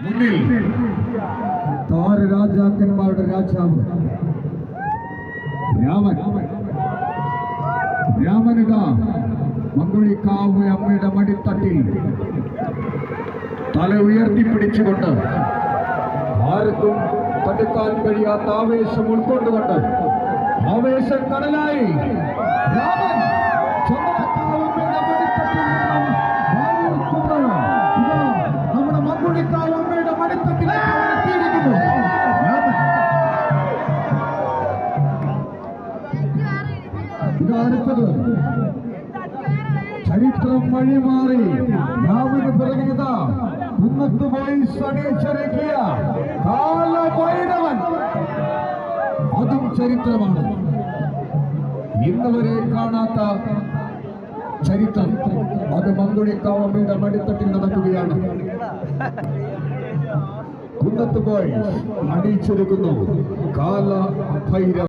മുന്നിൽ താരരാജാക്കന്മാരുടെ രാജാവ് രാമനിത മങ്കുഴിക്കാവ് അമ്മയുടെ മടിത്തട്ടിൽ തല ഉയർത്തിപ്പിടിച്ചുകൊണ്ട് ആർക്കും തടുക്കാൻ കഴിയാത്ത ആവേശം ഉൾക്കൊണ്ടുകൊണ്ട് ആവേശം കടലായി രാമൻ നമ്മുടെ മങ്കുഴിക്കാവ് അമ്മയുടെ മടിത്തട്ടിലേക്ക് എത്തിയിരിക്കുന്നു. ഇതടുത്തത് ചരിത്രം വഴിമാറി രാമന് പിറകിത കുന്നത്ത് പോയി സണീച്ചൊരുക്കിയ കാലഭൈരവൻ, അതും ചരിത്രമാണ്. ഇന്നുവരെ കാണാത്ത ചരിത്രം അത് മങ്കുഴിക്കാവമ്മയുടെ മടിത്തട്ടിൽ നടക്കുകയാണ്. കുന്നത്ത് പോയി അണിയിച്ചൊരുക്കുന്നു കാലഭൈരവൻ.